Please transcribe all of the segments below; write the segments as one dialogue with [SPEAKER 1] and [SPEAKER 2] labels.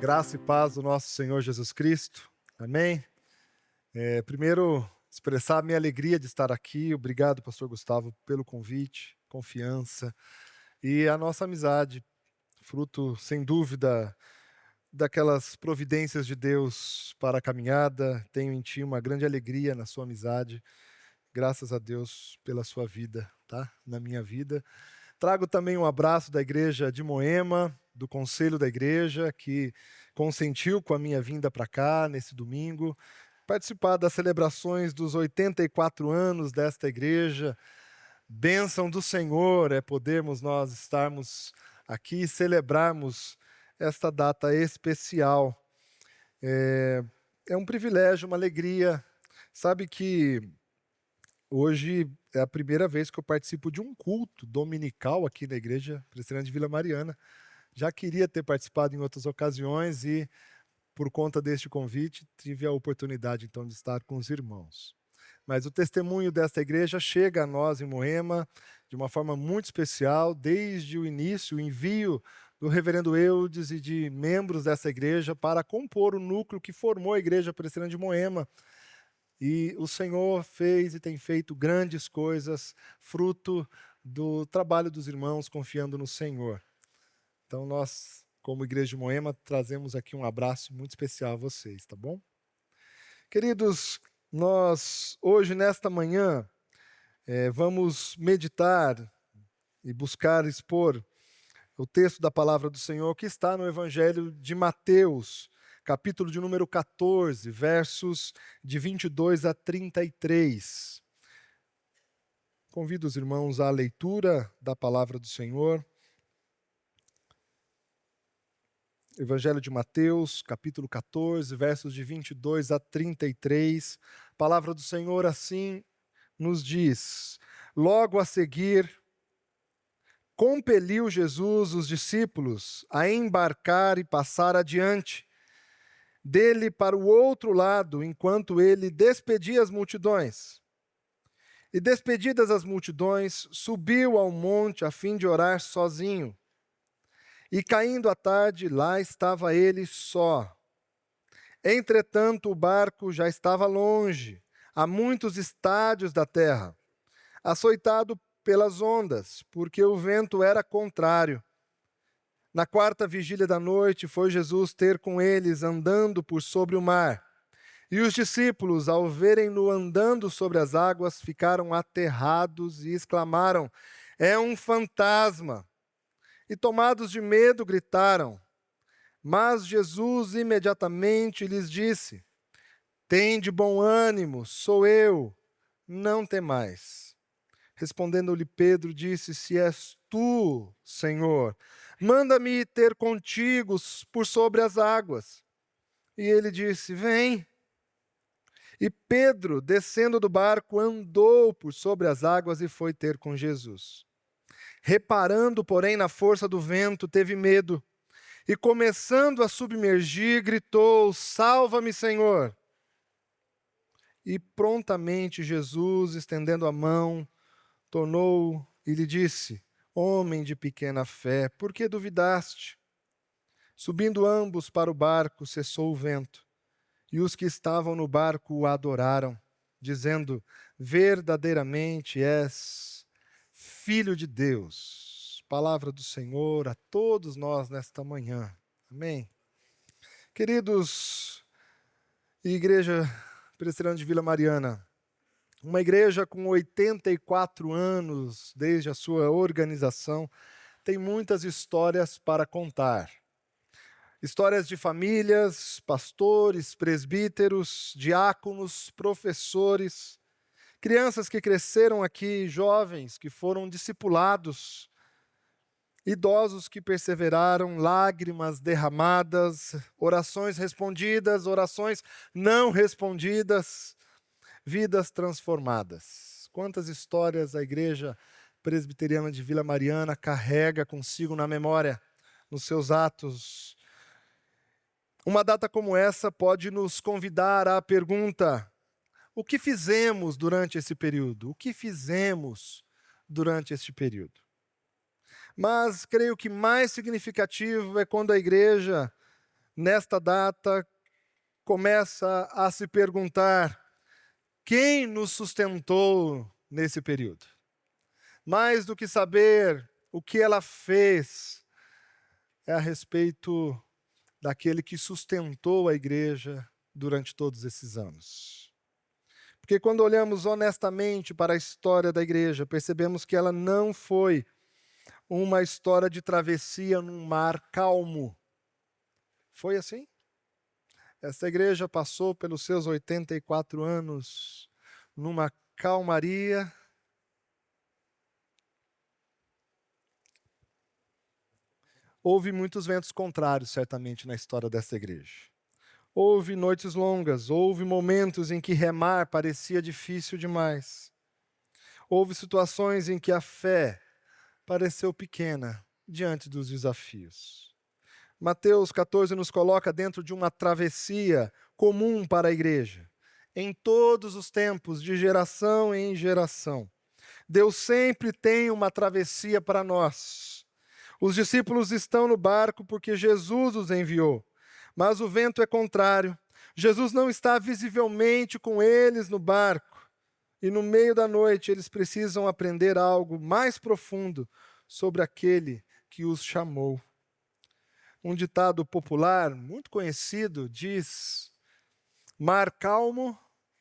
[SPEAKER 1] Graça e paz do nosso Senhor Jesus Cristo. Amém? Primeiro, expressar a minha alegria de estar aqui. Obrigado, pastor Gustavo, pelo convite, confiança e a nossa amizade, fruto, sem dúvida, daquelas providências de Deus para a caminhada. Tenho em ti uma grande alegria na sua amizade. Graças a Deus pela sua vida, tá? Na minha vida. Trago também um abraço da igreja de Moema, do conselho da igreja, que consentiu com a minha vinda para cá nesse domingo, participar das celebrações dos 84 anos desta igreja. Bênção do Senhor é podermos nós estarmos aqui e celebrarmos esta data especial. É um privilégio, uma alegria. Sabe que hoje é a primeira vez que eu participo de um culto dominical aqui na Igreja Presbiteriana de Vila Mariana. Já queria ter participado em outras ocasiões e, por conta deste convite, tive a oportunidade, então, de estar com os irmãos. Mas o testemunho desta igreja chega a nós em Moema de uma forma muito especial, desde o início, o envio do reverendo Eudes e de membros dessa igreja para compor o núcleo que formou a Igreja Presbiteriana de Moema. E o Senhor fez e tem feito grandes coisas, fruto do trabalho dos irmãos confiando no Senhor. Então nós, como Igreja de Moema, trazemos aqui um abraço muito especial a vocês, tá bom? Queridos, nós hoje, nesta manhã, vamos meditar e buscar expor o texto da palavra do Senhor que está no Evangelho de Mateus, capítulo de número 14, versos de 22 a 33. Convido os irmãos à leitura da palavra do Senhor. Evangelho de Mateus, capítulo 14, versos de 22 a 33. A palavra do Senhor assim nos diz: Logo a seguir, compeliu Jesus os discípulos a embarcar e passar adiante dele para o outro lado, enquanto ele despedia as multidões. E despedidas as multidões, subiu ao monte a fim de orar sozinho. E caindo a tarde, lá estava ele só. Entretanto, o barco já estava longe, a muitos estádios da terra, açoitado pelas ondas, porque o vento era contrário. Na quarta vigília da noite, foi Jesus ter com eles andando por sobre o mar. E os discípulos, ao verem-no andando sobre as águas, ficaram aterrados e exclamaram: É um fantasma! E tomados de medo, gritaram. Mas Jesus imediatamente lhes disse: Tende bom ânimo, sou eu, não temais. Respondendo-lhe Pedro, disse: Se és tu, Senhor, manda-me ter contigo por sobre as águas. E ele disse: Vem. E Pedro, descendo do barco, andou por sobre as águas e foi ter com Jesus. Reparando, porém, na força do vento, teve medo. E começando a submergir, gritou: Salva-me, Senhor! E prontamente Jesus, estendendo a mão, tornou e lhe disse: Homem de pequena fé, por que duvidaste? Subindo ambos para o barco, cessou o vento. E os que estavam no barco o adoraram, dizendo: Verdadeiramente és Filho de Deus. Palavra do Senhor a todos nós nesta manhã. Amém. Queridos, Igreja Presbiteriana de Vila Mariana, uma igreja com 84 anos desde a sua organização, tem muitas histórias para contar. Histórias de famílias, pastores, presbíteros, diáconos, professores, crianças que cresceram aqui, jovens que foram discipulados, idosos que perseveraram, lágrimas derramadas, orações respondidas, orações não respondidas, vidas transformadas. Quantas histórias a Igreja Presbiteriana de Vila Mariana carrega consigo na memória, nos seus atos. Uma data como essa pode nos convidar à pergunta: o que fizemos durante esse período? O que fizemos durante este período? Mas creio que mais significativo é quando a igreja nesta data, começa a se perguntar: quem nos sustentou nesse período? Mais do que saber o que ela fez, é a respeito daquele que sustentou a igreja durante todos esses anos. Porque quando olhamos honestamente para a história da igreja, percebemos que ela não foi uma história de travessia num mar calmo. Foi assim? Essa igreja passou pelos seus 84 anos numa calmaria. Houve muitos ventos contrários, certamente, na história dessa igreja. Houve noites longas, houve momentos em que remar parecia difícil demais. Houve situações em que a fé pareceu pequena diante dos desafios. Mateus 14 nos coloca dentro de uma travessia comum para a igreja. Em todos os tempos, de geração em geração, Deus sempre tem uma travessia para nós. Os discípulos estão no barco porque Jesus os enviou, mas o vento é contrário. Jesus não está visivelmente com eles no barco. E no meio da noite eles precisam aprender algo mais profundo sobre aquele que os chamou. Um ditado popular muito conhecido diz: mar calmo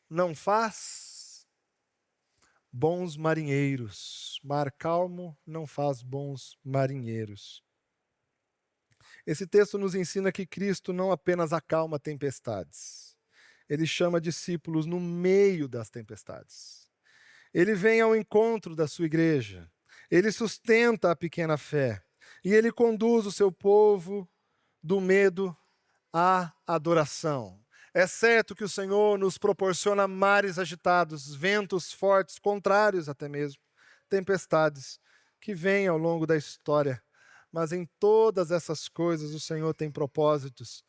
[SPEAKER 1] não faz bons marinheiros. Mar calmo não faz bons marinheiros. Esse texto nos ensina que Cristo não apenas acalma tempestades. Ele chama discípulos no meio das tempestades. Ele vem ao encontro da sua igreja. Ele sustenta a pequena fé. E ele conduz o seu povo do medo à adoração. É certo que o Senhor nos proporciona mares agitados, ventos fortes, contrários até mesmo, tempestades que vêm ao longo da história. Mas em todas essas coisas o Senhor tem propósitos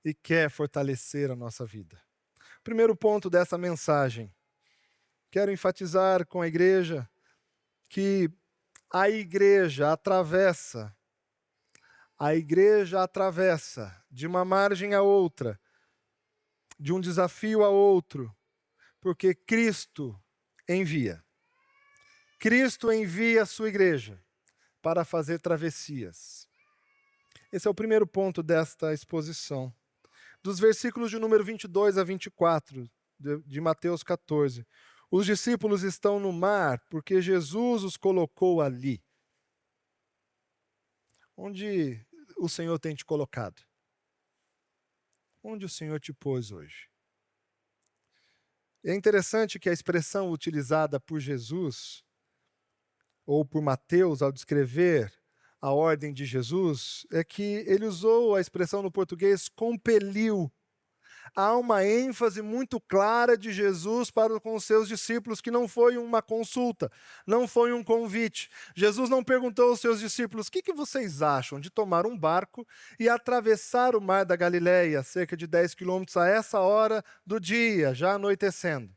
[SPEAKER 1] e quer fortalecer a nossa vida. Primeiro ponto dessa mensagem. Quero enfatizar com a igreja que a igreja atravessa de uma margem a outra, de um desafio a outro, porque Cristo envia. Cristo envia a sua igreja para fazer travessias. Esse é o primeiro ponto desta exposição. Dos versículos de número 22 a 24 de Mateus 14, os discípulos estão no mar porque Jesus os colocou ali. Onde o Senhor tem te colocado? Onde o Senhor te pôs hoje? É interessante que a expressão utilizada por Jesus, ou por Mateus, ao descrever a ordem de Jesus, é que ele usou a expressão no português compeliu. Há uma ênfase muito clara de Jesus para com os seus discípulos, que não foi uma consulta, não foi um convite. Jesus não perguntou aos seus discípulos: o que vocês acham de tomar um barco e atravessar o mar da Galileia, cerca de 10 quilômetros a essa hora do dia, já anoitecendo?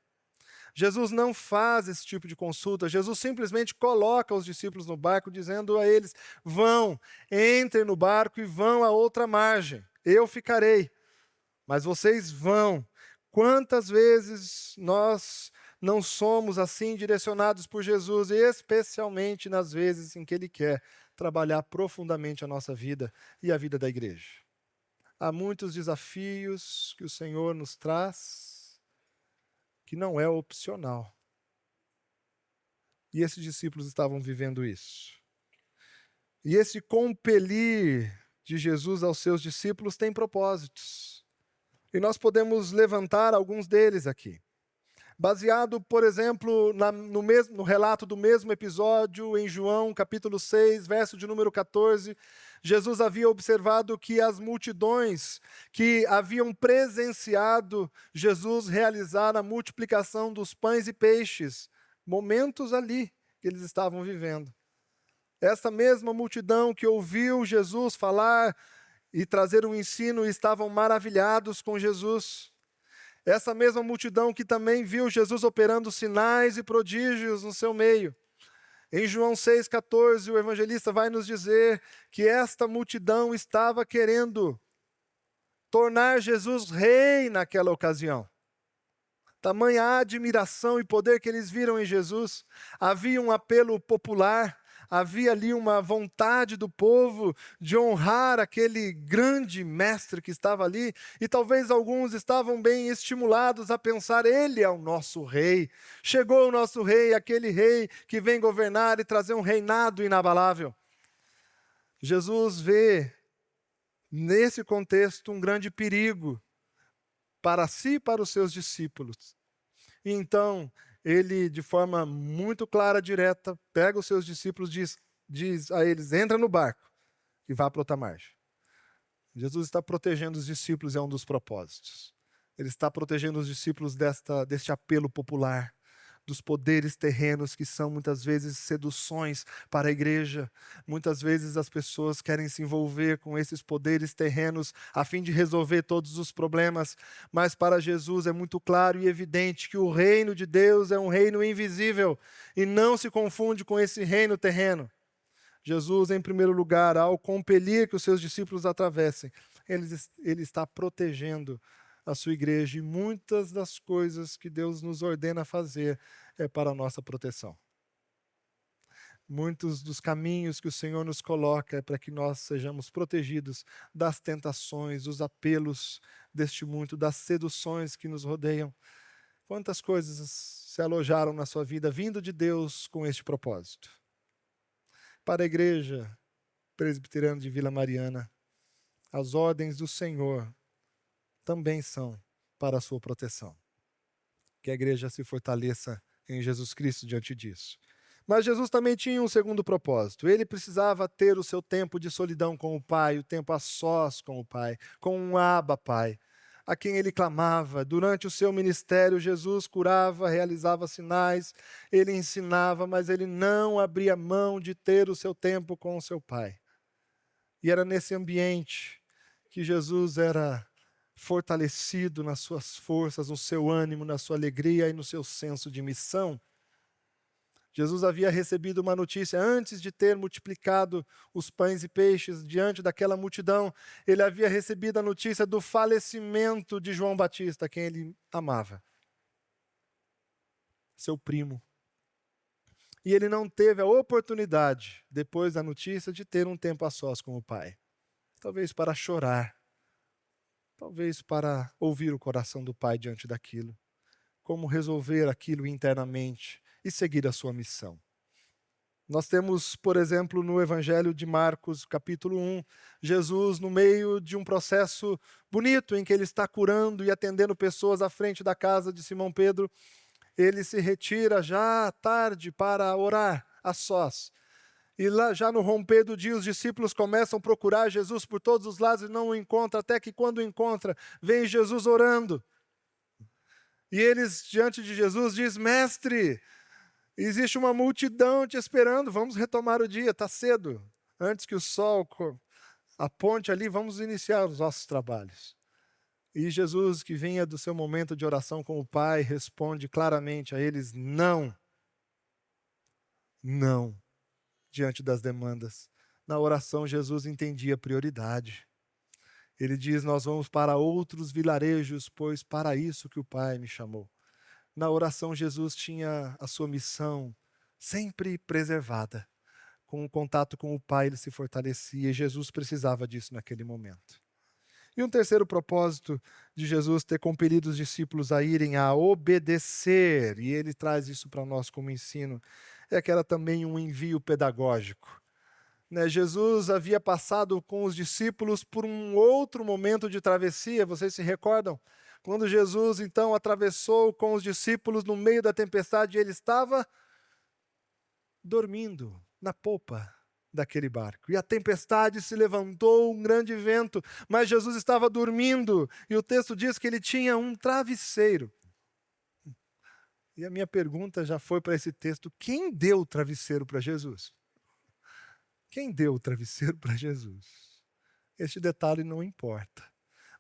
[SPEAKER 1] Jesus não faz esse tipo de consulta. Jesus simplesmente coloca os discípulos no barco, dizendo a eles: vão, entrem no barco e vão à outra margem. Eu ficarei, mas vocês vão. Quantas vezes nós não somos assim direcionados por Jesus, e especialmente nas vezes em que Ele quer trabalhar profundamente a nossa vida e a vida da igreja. Há muitos desafios que o Senhor nos traz, que não é opcional. E esses discípulos estavam vivendo isso. E esse compelir de Jesus aos seus discípulos tem propósitos. E nós podemos levantar alguns deles aqui. Baseado, por exemplo, no relato do mesmo episódio em João, capítulo 6, verso de número 14, Jesus havia observado que as multidões que haviam presenciado Jesus realizar a multiplicação dos pães e peixes, momentos ali que eles estavam vivendo. Essa mesma multidão que ouviu Jesus falar e trazer um ensino e estavam maravilhados com Jesus. Essa mesma multidão que também viu Jesus operando sinais e prodígios no seu meio. Em João 6,14, o evangelista vai nos dizer que esta multidão estava querendo tornar Jesus rei naquela ocasião. Tamanha admiração e poder que eles viram em Jesus. Havia um apelo popular, havia ali uma vontade do povo de honrar aquele grande mestre que estava ali, e talvez alguns estavam bem estimulados a pensar: ele é o nosso rei. Chegou o nosso rei, aquele rei que vem governar e trazer um reinado inabalável. Jesus vê nesse contexto um grande perigo para si e para os seus discípulos. E então, ele, de forma muito clara, direta, pega os seus discípulos e diz a eles: entra no barco e vá para outra margem. Jesus está protegendo os discípulos, é um dos propósitos. Ele está protegendo os discípulos deste apelo popular, dos poderes terrenos que são muitas vezes seduções para a igreja. Muitas vezes as pessoas querem se envolver com esses poderes terrenos a fim de resolver todos os problemas, mas para Jesus é muito claro e evidente que o reino de Deus é um reino invisível e não se confunde com esse reino terreno. Jesus, em primeiro lugar, ao compelir que os seus discípulos atravessem, ele está protegendo a sua igreja, e muitas das coisas que Deus nos ordena fazer é para a nossa proteção. Muitos dos caminhos que o Senhor nos coloca é para que nós sejamos protegidos das tentações, dos apelos deste mundo, das seduções que nos rodeiam. Quantas coisas se alojaram na sua vida vindo de Deus com este propósito? Para a Igreja Presbiteriana de Vila Mariana, as ordens do Senhor também são para a sua proteção. Que a igreja se fortaleça em Jesus Cristo diante disso. Mas Jesus também tinha um segundo propósito. Ele precisava ter o seu tempo de solidão com o Pai, o tempo a sós com o Pai, com um Abba Pai, a quem ele clamava. Durante o seu ministério, Jesus curava, realizava sinais, ele ensinava, mas ele não abria mão de ter o seu tempo com o seu Pai. E era nesse ambiente que Jesus era fortalecido nas suas forças, no seu ânimo, na sua alegria e no seu senso de missão. Jesus havia recebido uma notícia antes de ter multiplicado os pães e peixes diante daquela multidão. Ele havia recebido a notícia do falecimento de João Batista, quem ele amava, seu primo. E ele não teve a oportunidade, depois da notícia, de ter um tempo a sós com o Pai. Talvez para chorar, talvez para ouvir o coração do Pai diante daquilo, como resolver aquilo internamente e seguir a sua missão. Nós temos, por exemplo, no Evangelho de Marcos, capítulo 1, Jesus no meio de um processo bonito em que ele está curando e atendendo pessoas à frente da casa de Simão Pedro. Ele se retira já à tarde para orar a sós. E lá, já no romper do dia, os discípulos começam a procurar Jesus por todos os lados e não o encontram, até que quando o encontra, vem Jesus orando. E eles, diante de Jesus, dizem: mestre, existe uma multidão te esperando, vamos retomar o dia, está cedo. Antes que o sol aponte ali, vamos iniciar os nossos trabalhos. E Jesus, que vinha do seu momento de oração com o Pai, responde claramente a eles: não. Não. Diante das demandas. Na oração, Jesus entendia a prioridade. Ele diz: nós vamos para outros vilarejos, pois para isso que o Pai me chamou. Na oração, Jesus tinha a sua missão sempre preservada. Com o contato com o Pai, ele se fortalecia, e Jesus precisava disso naquele momento. E um terceiro propósito de Jesus ter compelido os discípulos a irem a obedecer, e ele traz isso para nós como ensino, é que era também um envio pedagógico. Jesus havia passado com os discípulos por um outro momento de travessia, vocês se recordam? Quando Jesus, então, atravessou com os discípulos no meio da tempestade, ele estava dormindo na popa daquele barco. E a tempestade se levantou, um grande vento, mas Jesus estava dormindo, e o texto diz que ele tinha um travesseiro. E a minha pergunta já foi para esse texto: quem deu o travesseiro para Jesus? Quem deu o travesseiro para Jesus? Este detalhe não importa.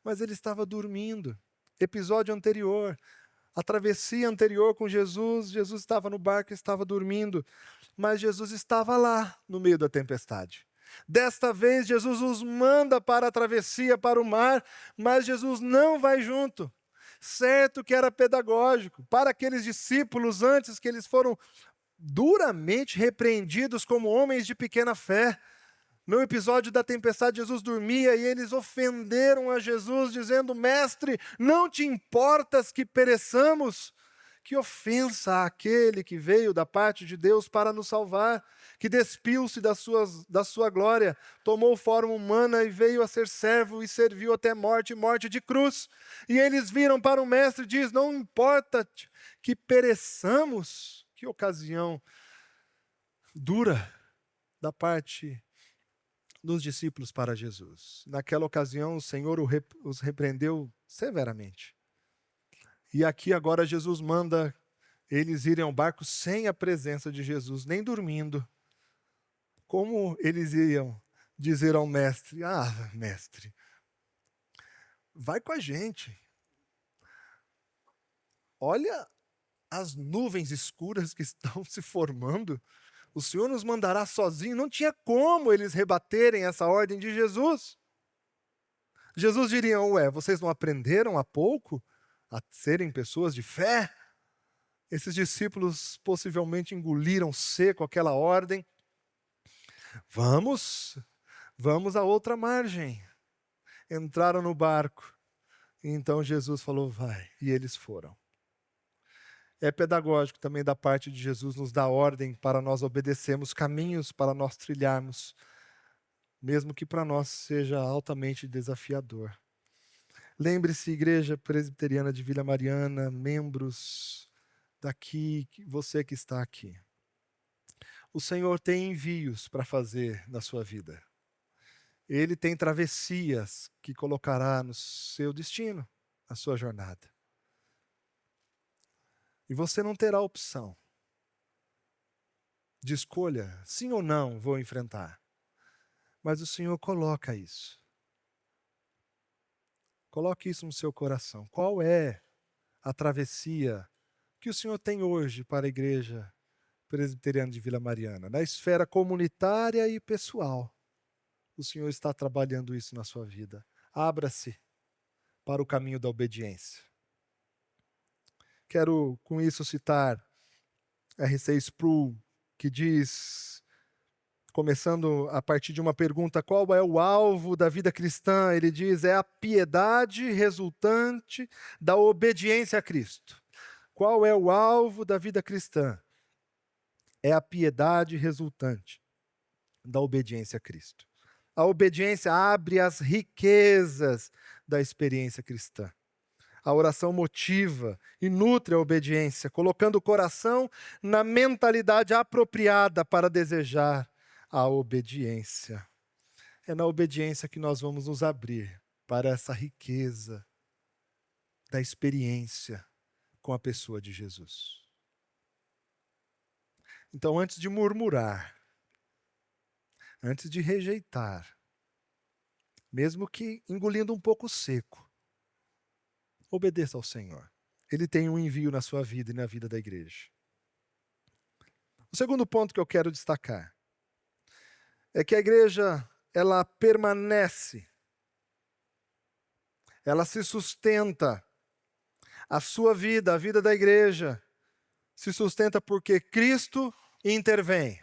[SPEAKER 1] Mas ele estava dormindo. Episódio anterior, a travessia anterior com Jesus, Jesus estava no barco e estava dormindo. Mas Jesus estava lá no meio da tempestade. Desta vez, Jesus os manda para a travessia, para o mar, mas Jesus não vai junto. Certo que era pedagógico para aqueles discípulos antes que eles foram duramente repreendidos como homens de pequena fé. No episódio da tempestade, Jesus dormia e eles ofenderam a Jesus, dizendo: Mestre, não te importas que pereçamos? Que ofensa àquele que veio da parte de Deus para nos salvar, que despiu-se da sua glória, tomou forma humana e veio a ser servo e serviu até morte, morte de cruz. E eles viram para o mestre e diz: não importa que pereçamos. Que ocasião dura da parte dos discípulos para Jesus. Naquela ocasião, o Senhor os repreendeu severamente. E aqui agora Jesus manda eles irem ao barco sem a presença de Jesus, nem dormindo. Como eles iam dizer ao mestre: mestre, vai com a gente. Olha as nuvens escuras que estão se formando. O Senhor nos mandará sozinho. Não tinha como eles rebaterem essa ordem de Jesus. Jesus diria: vocês não aprenderam há pouco a serem pessoas de fé? Esses discípulos possivelmente engoliram seco aquela ordem. Vamos à outra margem. Entraram no barco. E então Jesus falou: vai. E eles foram. É pedagógico também da parte de Jesus nos dar ordem para nós obedecermos, caminhos para nós trilharmos, mesmo que para nós seja altamente desafiador. Lembre-se, Igreja Presbiteriana de Vila Mariana, membros daqui, você que está aqui. O Senhor tem envios para fazer na sua vida. Ele tem travessias que colocará no seu destino, na sua jornada. E você não terá opção de escolha, sim ou não vou enfrentar. Mas o Senhor coloca isso. Coloque isso no seu coração. Qual é a travessia que o Senhor tem hoje para a Igreja Presbiteriana de Vila Mariana? Na esfera comunitária e pessoal. O Senhor está trabalhando isso na sua vida. Abra-se para o caminho da obediência. Quero, com isso, citar R.C. Sproul, que diz, começando a partir de uma pergunta: qual é o alvo da vida cristã? Ele diz: é a piedade resultante da obediência a Cristo. Qual é o alvo da vida cristã? É a piedade resultante da obediência a Cristo. A obediência abre as riquezas da experiência cristã. A oração motiva e nutre a obediência, colocando o coração na mentalidade apropriada para desejar a obediência. É na obediência que nós vamos nos abrir para essa riqueza da experiência com a pessoa de Jesus. Então, antes de murmurar, antes de rejeitar, mesmo que engolindo um pouco seco, obedeça ao Senhor. Ele tem um envio na sua vida e na vida da igreja. O segundo ponto que eu quero destacar é que a igreja, ela permanece, ela se sustenta. A sua vida, a vida da igreja, se sustenta porque Cristo intervém.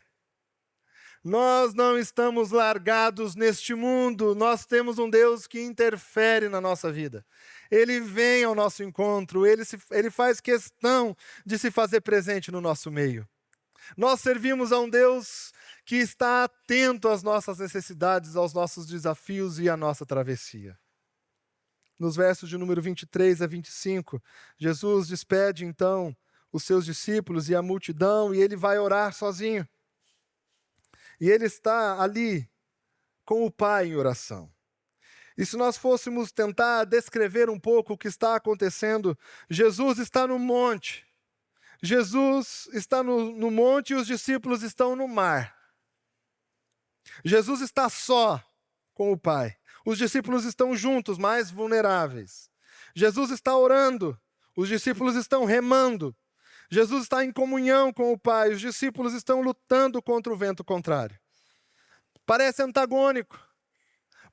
[SPEAKER 1] Nós não estamos largados neste mundo, nós temos um Deus que interfere na nossa vida. Ele vem ao nosso encontro, ele faz questão de se fazer presente no nosso meio. Nós servimos a um Deus que está atento às nossas necessidades, aos nossos desafios e à nossa travessia. Nos versos de número 23 a 25, Jesus despede então os seus discípulos e a multidão e ele vai orar sozinho. E ele está ali com o Pai em oração. E se nós fôssemos tentar descrever um pouco o que está acontecendo, Jesus está no monte. Jesus está no monte e os discípulos estão no mar. Jesus está só com o Pai. Os discípulos estão juntos, mais vulneráveis. Jesus está orando. Os discípulos estão remando. Jesus está em comunhão com o Pai, os discípulos estão lutando contra o vento contrário. Parece antagônico.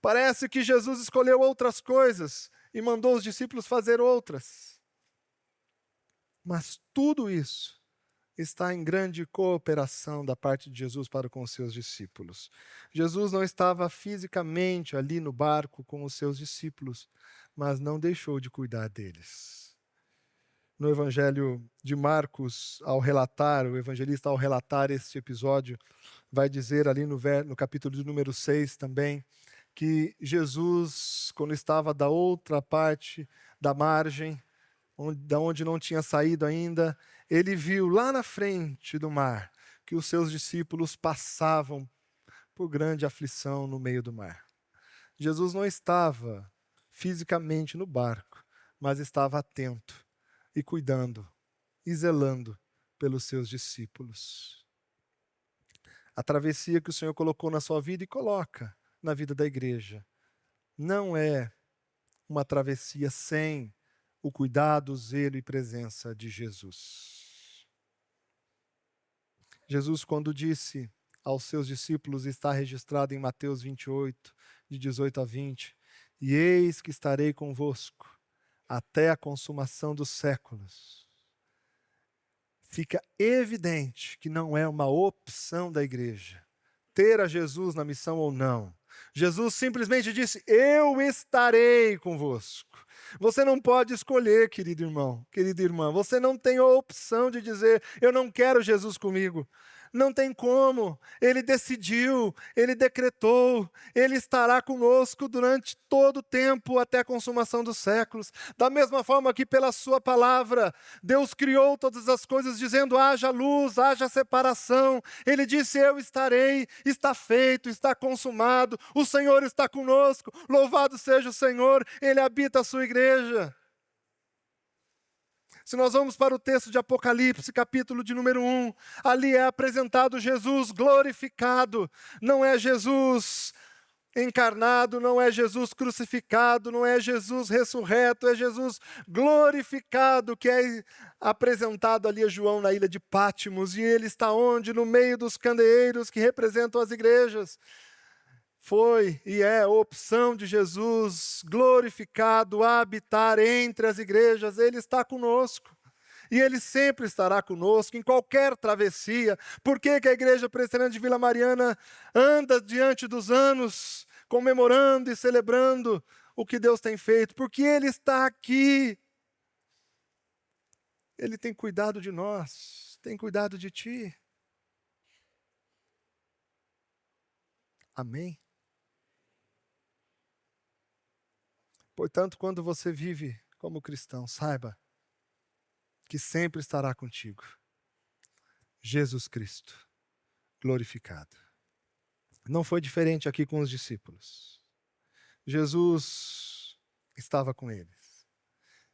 [SPEAKER 1] Parece que Jesus escolheu outras coisas e mandou os discípulos fazer outras. Mas tudo isso está em grande cooperação da parte de Jesus para com os seus discípulos. Jesus não estava fisicamente ali no barco com os seus discípulos, mas não deixou de cuidar deles. No Evangelho de Marcos, o evangelista ao relatar este episódio, vai dizer ali no capítulo de número 6 também, que Jesus, quando estava da outra parte da margem, da onde não tinha saído ainda, ele viu lá na frente do mar que os seus discípulos passavam por grande aflição no meio do mar. Jesus não estava fisicamente no barco, mas estava atento e cuidando e zelando pelos seus discípulos. A travessia que o Senhor colocou na sua vida e coloca na vida da igreja não é uma travessia sem o cuidado, o zelo e presença de Jesus. Jesus, quando disse aos seus discípulos, está registrado em Mateus 28, de 18 a 20, e eis que estarei convosco até a consumação dos séculos. Fica evidente que não é uma opção da igreja ter a Jesus na missão ou não. Jesus simplesmente disse, eu estarei convosco. Você não pode escolher, querido irmão, querida irmã. Você não tem a opção de dizer, eu não quero Jesus comigo. Não tem como. Ele decidiu, ele decretou, ele estará conosco durante todo o tempo, até a consumação dos séculos. Da mesma forma que pela sua palavra, Deus criou todas as coisas dizendo, haja luz, haja separação. Ele disse, eu estarei, está feito, está consumado, o Senhor está conosco, louvado seja o Senhor, Ele habita a sua igreja. Se nós vamos para o texto de Apocalipse, capítulo de número 1, ali é apresentado Jesus glorificado. Não é Jesus encarnado, não é Jesus crucificado, não é Jesus ressurreto, é Jesus glorificado, que é apresentado ali a João na ilha de Pátimos. E ele está onde? No meio dos candeeiros que representam as igrejas. Foi e é a opção de Jesus glorificado habitar entre as igrejas. Ele está conosco. E Ele sempre estará conosco em qualquer travessia. Por que a Igreja Presbiteriana de Vila Mariana anda diante dos anos, comemorando e celebrando o que Deus tem feito? Porque Ele está aqui. Ele tem cuidado de nós, tem cuidado de ti. Amém? Portanto, quando você vive como cristão, saiba que sempre estará contigo Jesus Cristo glorificado. Não foi diferente aqui com os discípulos. Jesus estava com eles.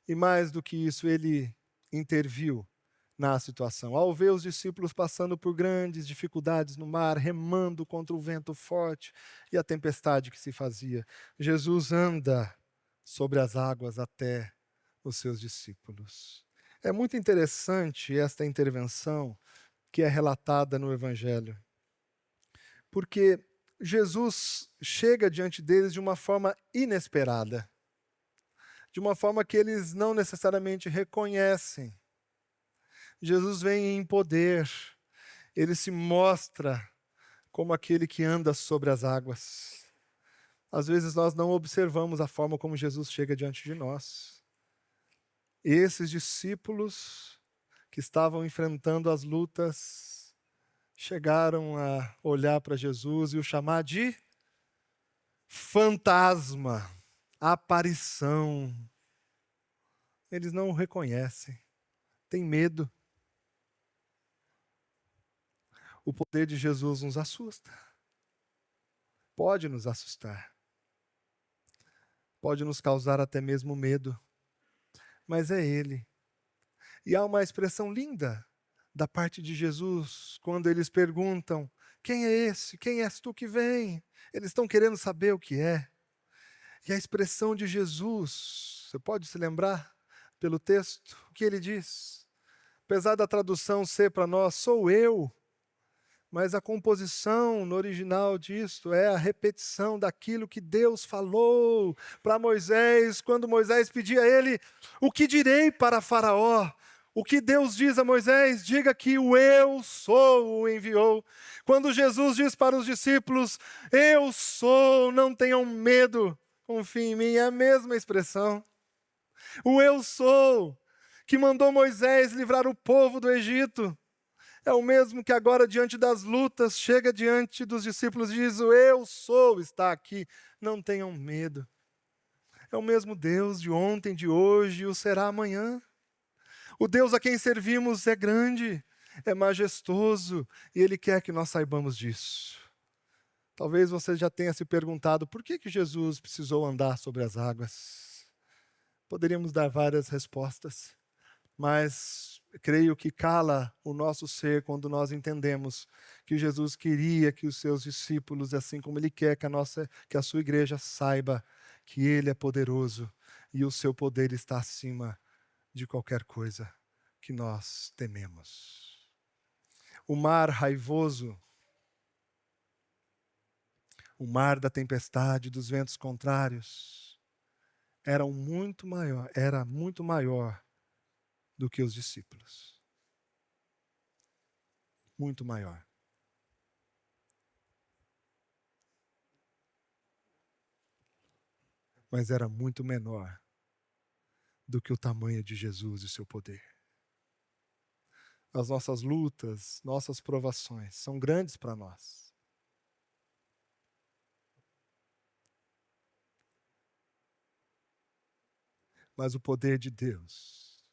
[SPEAKER 1] E mais do que isso, ele interviu na situação. Ao ver os discípulos passando por grandes dificuldades no mar, remando contra o vento forte e a tempestade que se fazia, Jesus anda sobre as águas até os seus discípulos. É muito interessante esta intervenção que é relatada no Evangelho, porque Jesus chega diante deles de uma forma inesperada, de uma forma que eles não necessariamente reconhecem. Jesus vem em poder, ele se mostra como aquele que anda sobre as águas. Às vezes nós não observamos a forma como Jesus chega diante de nós. Esses discípulos que estavam enfrentando as lutas chegaram a olhar para Jesus e o chamar de fantasma, aparição. Eles não o reconhecem, têm medo. O poder de Jesus nos assusta, pode nos assustar. Pode nos causar até mesmo medo, mas é Ele. E há uma expressão linda da parte de Jesus, quando eles perguntam, quem é esse? Quem és tu que vem? Eles estão querendo saber o que é. E a expressão de Jesus, você pode se lembrar pelo texto, o que ele diz? Apesar da tradução ser para nós, sou eu. Mas a composição no original disso é a repetição daquilo que Deus falou para Moisés, quando Moisés pedia a ele: o que direi para Faraó? O que Deus diz a Moisés? Diga que o Eu Sou o enviou. Quando Jesus diz para os discípulos: eu sou, não tenham medo, confiem em mim, é a mesma expressão. O Eu Sou, que mandou Moisés livrar o povo do Egito, é o mesmo que agora, diante das lutas, chega diante dos discípulos e diz: o Eu Sou está aqui, não tenham medo. É o mesmo Deus de ontem, de hoje e o será amanhã. O Deus a quem servimos é grande, é majestoso e Ele quer que nós saibamos disso. Talvez você já tenha se perguntado por que Jesus precisou andar sobre as águas. Poderíamos dar várias respostas, mas creio que cala o nosso ser quando nós entendemos que Jesus queria que os seus discípulos, assim como Ele quer que a sua igreja saiba que Ele é poderoso e o seu poder está acima de qualquer coisa que nós tememos. O mar raivoso, o mar da tempestade, dos ventos contrários, era muito maior do que os discípulos. Muito maior. Mas era muito menor do que o tamanho de Jesus e seu poder. As nossas lutas, nossas provações são grandes para nós. Mas o poder de Deus,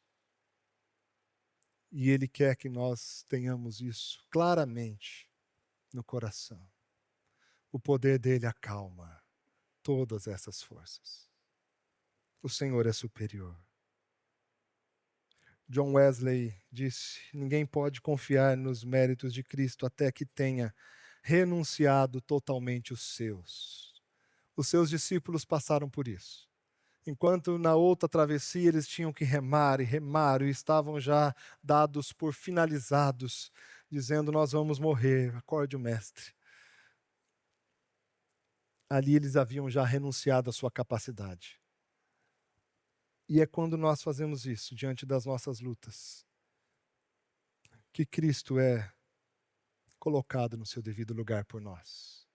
[SPEAKER 1] e Ele quer que nós tenhamos isso claramente no coração. O poder dele acalma todas essas forças. O Senhor é superior. John Wesley disse: ninguém pode confiar nos méritos de Cristo até que tenha renunciado totalmente os seus. Os seus discípulos passaram por isso. Enquanto na outra travessia eles tinham que remar e estavam já dados por finalizados, dizendo: nós vamos morrer, acorde o mestre. Ali eles haviam já renunciado à sua capacidade. E é quando nós fazemos isso, diante das nossas lutas, que Cristo é colocado no seu devido lugar por nós.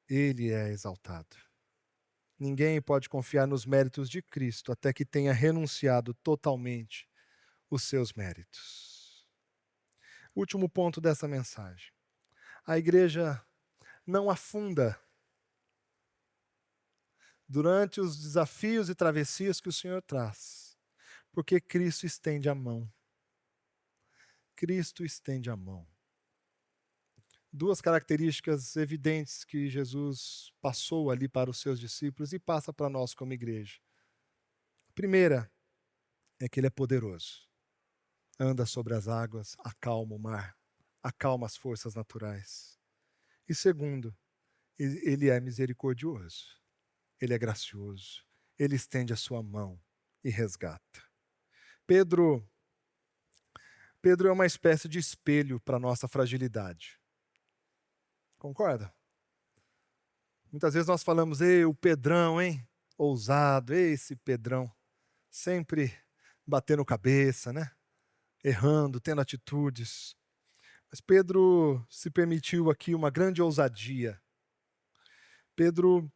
[SPEAKER 1] Ele é exaltado. Ninguém pode confiar nos méritos de Cristo até que tenha renunciado totalmente os seus méritos. Último ponto dessa mensagem. A igreja não afunda durante os desafios e travessias que o Senhor traz, porque Cristo estende a mão. Cristo estende a mão. Duas características evidentes que Jesus passou ali para os seus discípulos e passa para nós como igreja. A primeira é que Ele é poderoso. Anda sobre as águas, acalma o mar, acalma as forças naturais. E segundo, Ele é misericordioso. Ele é gracioso, Ele estende a sua mão e resgata. Pedro é uma espécie de espelho para a nossa fragilidade. Concorda? Muitas vezes nós falamos: ei, o Pedrão, hein? Ousado, esse Pedrão. Sempre batendo cabeça, né? Errando, tendo atitudes. Mas Pedro se permitiu aqui uma grande ousadia. Pedro,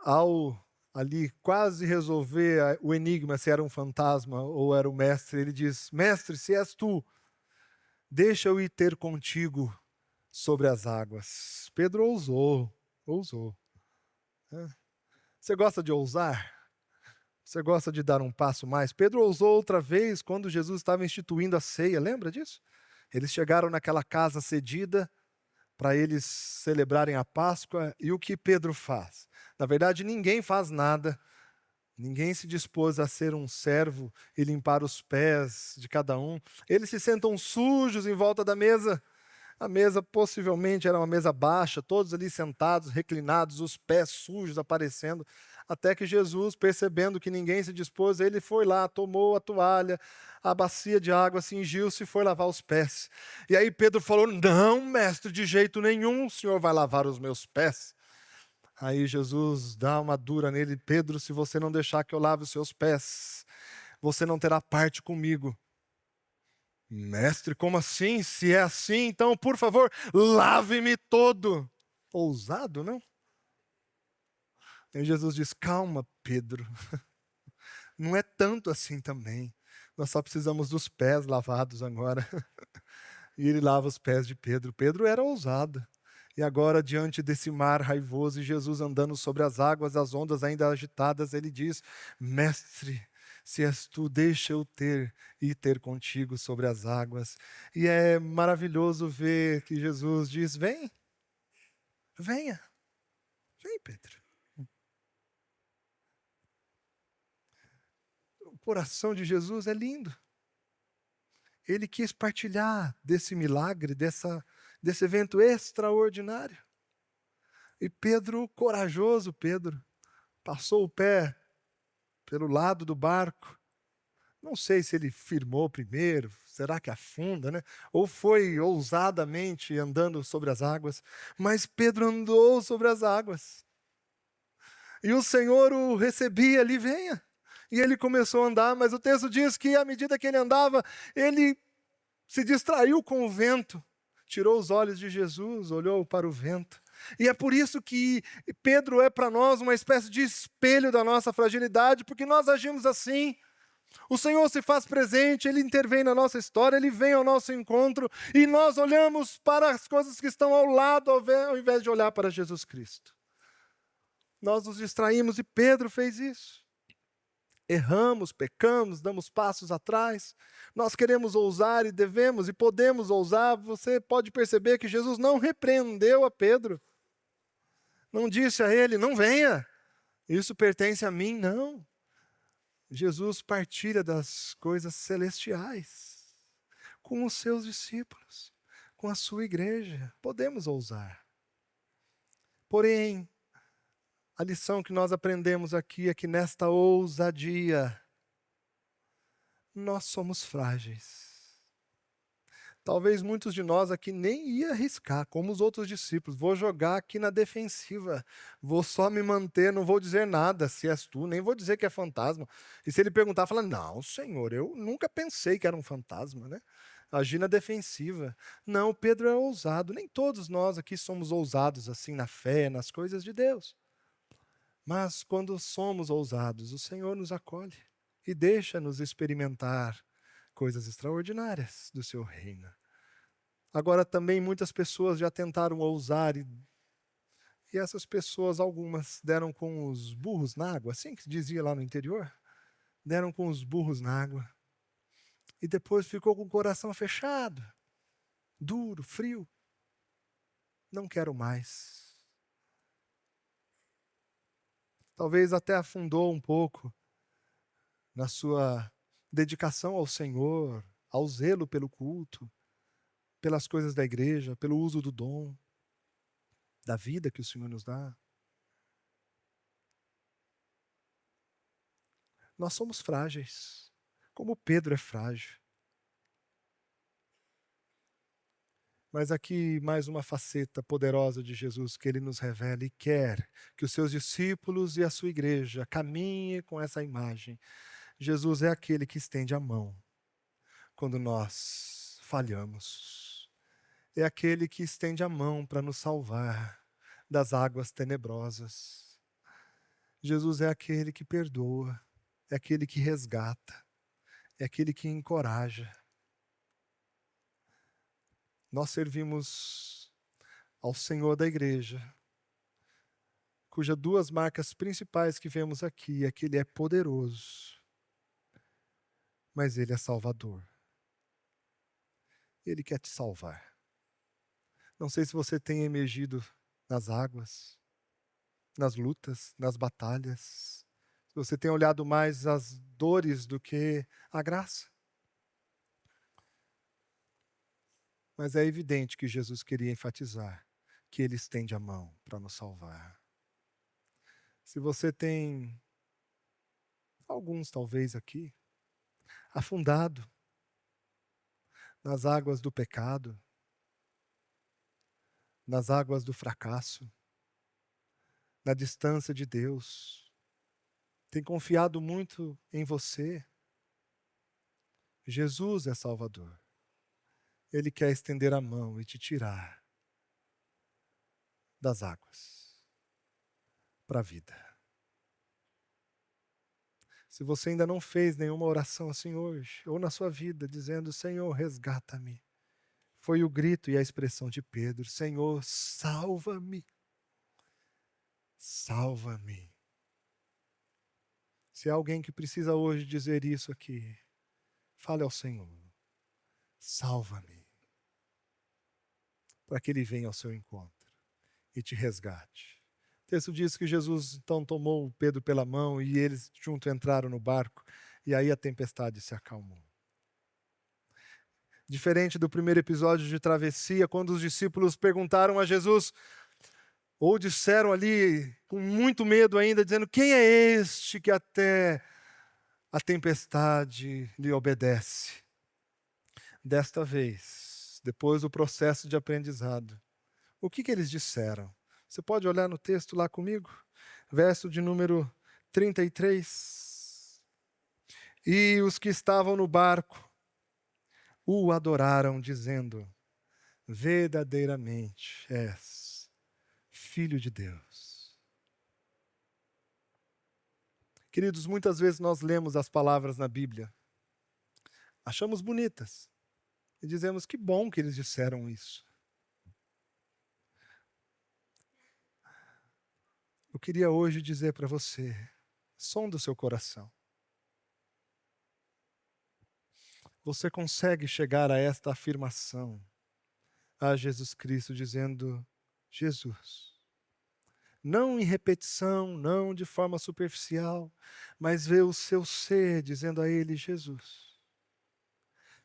[SPEAKER 1] ao ali quase resolver o enigma se era um fantasma ou era o mestre, ele diz: mestre, se és tu, deixa eu ir ter contigo sobre as águas. Pedro ousou. Você gosta de ousar? Você gosta de dar um passo mais? Pedro ousou outra vez quando Jesus estava instituindo a ceia, lembra disso? Eles chegaram naquela casa cedida para eles celebrarem a Páscoa, e o que Pedro faz? Na verdade, ninguém faz nada, ninguém se dispôs a ser um servo e limpar os pés de cada um. Eles se sentam sujos em volta da mesa. A mesa possivelmente era uma mesa baixa, todos ali sentados, reclinados, os pés sujos aparecendo, até que Jesus, percebendo que ninguém se dispôs, ele foi lá, tomou a toalha, a bacia de água, cingiu-se e foi lavar os pés. E aí Pedro falou: não, mestre, de jeito nenhum o senhor vai lavar os meus pés. Aí Jesus dá uma dura nele: Pedro, se você não deixar que eu lave os seus pés, você não terá parte comigo. Mestre, como assim? Se é assim, então, por favor, lave-me todo. Ousado, não? E Jesus diz: calma, Pedro. Não é tanto assim também. Nós só precisamos dos pés lavados agora. E ele lava os pés de Pedro. Pedro era ousado. E agora, diante desse mar raivoso, e Jesus andando sobre as águas, as ondas ainda agitadas, ele diz: mestre, se és tu, deixa eu ter contigo sobre as águas. E é maravilhoso ver que Jesus diz: vem, venha, vem, Pedro. O coração de Jesus é lindo. Ele quis partilhar desse milagre, desse evento extraordinário. E Pedro, corajoso Pedro, passou o pé pelo lado do barco. Não sei se ele firmou primeiro, será que afunda, né? Ou foi ousadamente andando sobre as águas. Mas Pedro andou sobre as águas. E o Senhor o recebia ali: venha. E ele começou a andar, mas o texto diz que à medida que ele andava, ele se distraiu com o vento, tirou os olhos de Jesus, olhou para o vento. E é por isso que Pedro é para nós uma espécie de espelho da nossa fragilidade, porque nós agimos assim. O Senhor se faz presente, Ele intervém na nossa história, Ele vem ao nosso encontro, e nós olhamos para as coisas que estão ao lado, ao invés de olhar para Jesus Cristo. Nós nos distraímos, e Pedro fez isso. Erramos, pecamos, damos passos atrás. Nós queremos ousar e devemos e podemos ousar. Você pode perceber que Jesus não repreendeu a Pedro. Não disse a ele: não venha, isso pertence a mim, não. Jesus partilha das coisas celestiais com os seus discípulos, com a sua igreja. Podemos ousar. Porém, a lição que nós aprendemos aqui é que nesta ousadia, nós somos frágeis. Talvez muitos de nós aqui nem ia arriscar, como os outros discípulos. Vou jogar aqui na defensiva. Vou só me manter, não vou dizer nada se és tu, nem vou dizer que é fantasma. E se ele perguntar, fala: não, Senhor, eu nunca pensei que era um fantasma, né? Agir na defensiva. Não, Pedro é ousado. Nem todos nós aqui somos ousados assim na fé, nas coisas de Deus. Mas quando somos ousados, o Senhor nos acolhe e deixa-nos experimentar coisas extraordinárias do seu reino. Agora também muitas pessoas já tentaram ousar e essas pessoas, algumas, deram com os burros na água, assim que dizia lá no interior. Deram com os burros na água. E depois ficou com o coração fechado, duro, frio. Não quero mais. Talvez até afundou um pouco na sua dedicação ao Senhor, ao zelo pelo culto, pelas coisas da igreja, pelo uso do dom, da vida que o Senhor nos dá. Nós somos frágeis, como Pedro é frágil. Mas aqui mais uma faceta poderosa de Jesus que ele nos revela e quer que os seus discípulos e a sua igreja caminhem com essa imagem. Jesus é aquele que estende a mão quando nós falhamos. É aquele que estende a mão para nos salvar das águas tenebrosas. Jesus é aquele que perdoa, é aquele que resgata, é aquele que encoraja. Nós servimos ao Senhor da igreja, cujas duas marcas principais que vemos aqui é que Ele é poderoso, mas Ele é salvador. Ele quer te salvar. Não sei se você tem emergido nas águas, nas lutas, nas batalhas, se você tem olhado mais as dores do que a graça. Mas é evidente que Jesus queria enfatizar que Ele estende a mão para nos salvar. Se você tem, alguns talvez aqui, afundado nas águas do pecado, nas águas do fracasso, na distância de Deus. Tem confiado muito em você. Jesus é Salvador. Ele quer estender a mão e te tirar das águas para a vida. Se você ainda não fez nenhuma oração assim hoje, ou na sua vida, dizendo: Senhor, resgata-me. Foi o grito e a expressão de Pedro: Senhor, salva-me. Salva-me. Se há alguém que precisa hoje dizer isso aqui, fale ao Senhor: salva-me. Para que Ele venha ao seu encontro e te resgate. O texto diz que Jesus então tomou Pedro pela mão e eles juntos entraram no barco e aí a tempestade se acalmou. Diferente do primeiro episódio de travessia, quando os discípulos perguntaram a Jesus, ou disseram ali com muito medo ainda, dizendo: quem é este que até a tempestade lhe obedece? Desta vez, depois do processo de aprendizado, o que eles disseram? Você pode olhar no texto lá comigo? Verso de número 33. E os que estavam no barco o adoraram, dizendo: verdadeiramente és Filho de Deus. Queridos, muitas vezes nós lemos as palavras na Bíblia, achamos bonitas e dizemos: que bom que eles disseram isso. Eu queria hoje dizer para você, sonda o seu coração. Você consegue chegar a esta afirmação a Jesus Cristo, dizendo: Jesus. Não em repetição, não de forma superficial, mas ver o seu ser dizendo a Ele: Jesus,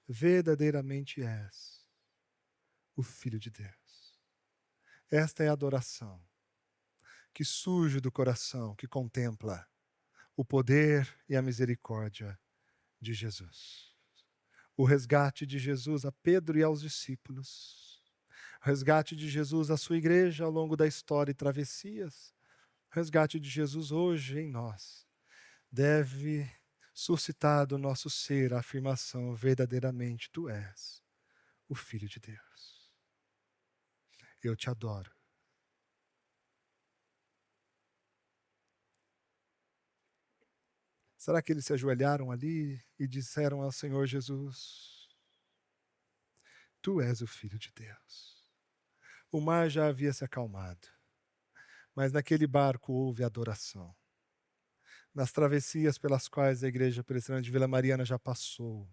[SPEAKER 1] verdadeiramente és o Filho de Deus. Esta é a adoração que surge do coração, que contempla o poder e a misericórdia de Jesus. O resgate de Jesus a Pedro e aos discípulos. O resgate de Jesus à sua igreja ao longo da história e travessias. O resgate de Jesus hoje em nós deve suscitar do nosso ser a afirmação: verdadeiramente tu és o Filho de Deus. Eu te adoro. Será que eles se ajoelharam ali e disseram ao Senhor Jesus: tu és o Filho de Deus? O mar já havia se acalmado, mas naquele barco houve adoração. Nas travessias pelas quais a Igreja Presbiteriana de Vila Mariana já passou,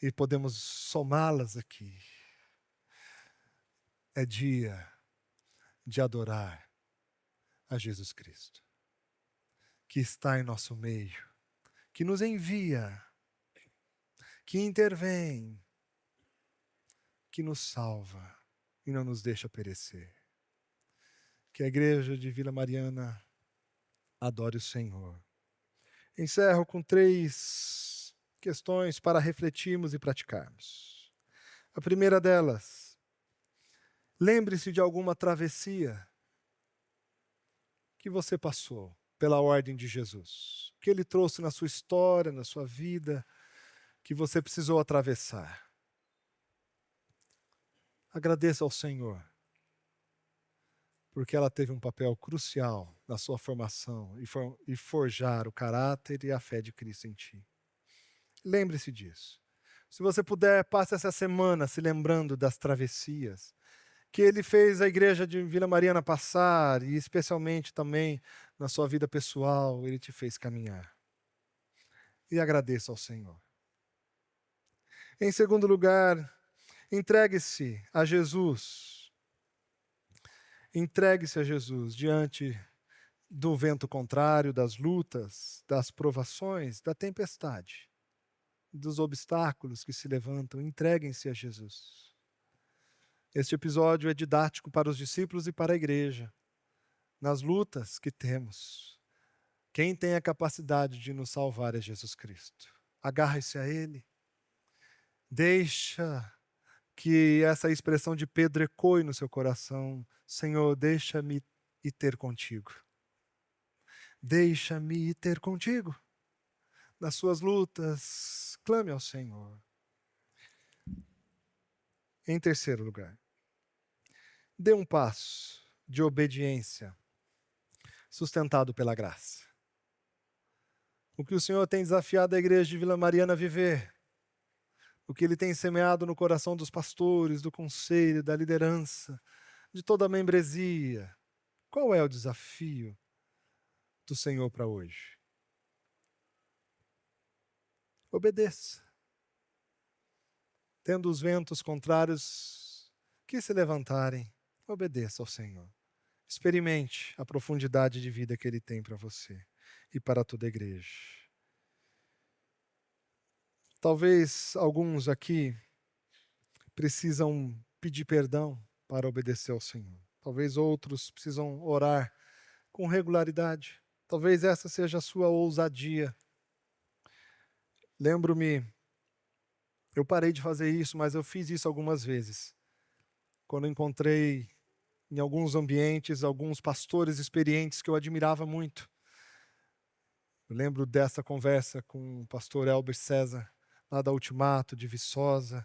[SPEAKER 1] e podemos somá-las aqui, é dia de adorar a Jesus Cristo, que está em nosso meio, que nos envia, que intervém, que nos salva e não nos deixa perecer. Que a Igreja de Vila Mariana adore o Senhor. Encerro com 3 questões para refletirmos e praticarmos. A primeira delas: lembre-se de alguma travessia que você passou pela ordem de Jesus, que Ele trouxe na sua história, na sua vida, que você precisou atravessar. Agradeça ao Senhor, porque ela teve um papel crucial na sua formação e forjar o caráter e a fé de Cristo em ti. Lembre-se disso. Se você puder, passe essa semana se lembrando das travessias que Ele fez a Igreja de Vila Mariana passar, e especialmente também na sua vida pessoal, Ele te fez caminhar. E agradeça ao Senhor. Em segundo lugar, entregue-se a Jesus. Entregue-se a Jesus diante do vento contrário, das lutas, das provações, da tempestade, dos obstáculos que se levantam. Entreguem-se a Jesus. Este episódio é didático para os discípulos e para a igreja. Nas lutas que temos, quem tem a capacidade de nos salvar é Jesus Cristo. Agarre-se a Ele. Deixa que essa expressão de Pedro ecoe no seu coração. Senhor, deixa-me ir ter contigo. Deixa-me ir ter contigo. Nas suas lutas, clame ao Senhor. Em terceiro lugar, dê um passo de obediência, sustentado pela graça. O que o Senhor tem desafiado a igreja de Vila Mariana a viver, o que Ele tem semeado no coração dos pastores, do conselho, da liderança, de toda a membresia. Qual é o desafio do Senhor para hoje? Obedeça. Tendo os ventos contrários que se levantarem, obedeça ao Senhor. Experimente a profundidade de vida que Ele tem para você e para toda a igreja. Talvez alguns aqui precisam pedir perdão para obedecer ao Senhor. Talvez outros precisam orar com regularidade. Talvez essa seja a sua ousadia. Lembro-me, eu parei de fazer isso, mas eu fiz isso algumas vezes. Quando encontrei em alguns ambientes, alguns pastores experientes que eu admirava muito. Eu lembro dessa conversa com o pastor Elber César, lá da Ultimato, de Viçosa.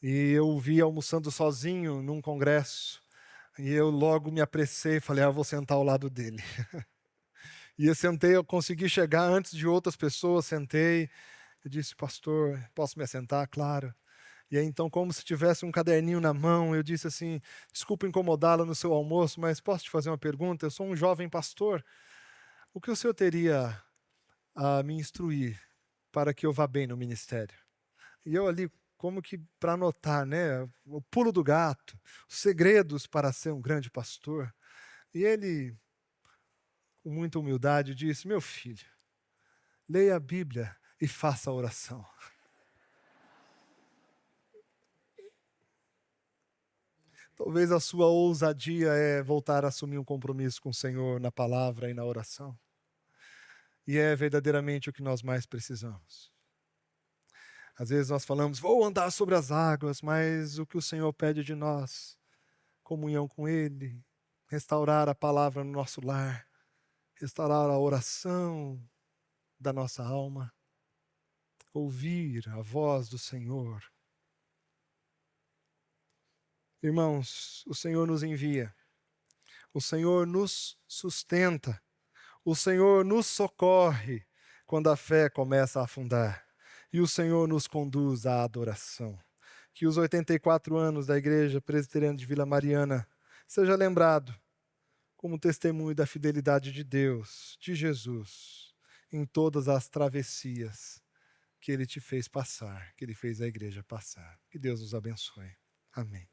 [SPEAKER 1] E eu o vi almoçando sozinho num congresso. E eu logo me apressei e falei, eu vou sentar ao lado dele. E eu sentei, eu consegui chegar antes de outras pessoas, sentei. Eu disse, pastor, posso me assentar? Claro. E aí, então, como se tivesse um caderninho na mão, eu disse assim, desculpa incomodá-lo no seu almoço, mas posso te fazer uma pergunta? Eu sou um jovem pastor. O que o senhor teria a me instruir para que eu vá bem no ministério? E eu ali, como que para anotar, né? O pulo do gato, os segredos para ser um grande pastor. E ele, com muita humildade, disse, meu filho, leia a Bíblia e faça a oração. Talvez a sua ousadia é voltar a assumir um compromisso com o Senhor na palavra e na oração. E é verdadeiramente o que nós mais precisamos. Às vezes nós falamos, vou andar sobre as águas, mas o que o Senhor pede de nós, comunhão com Ele, restaurar a palavra no nosso lar, restaurar a oração da nossa alma, ouvir a voz do Senhor. Irmãos, o Senhor nos envia, o Senhor nos sustenta, o Senhor nos socorre quando a fé começa a afundar e o Senhor nos conduz à adoração. Que os 84 anos da Igreja Presbiteriana de Vila Mariana seja lembrado como testemunho da fidelidade de Deus, de Jesus, em todas as travessias que Ele te fez passar, que Ele fez a igreja passar. Que Deus nos abençoe. Amém.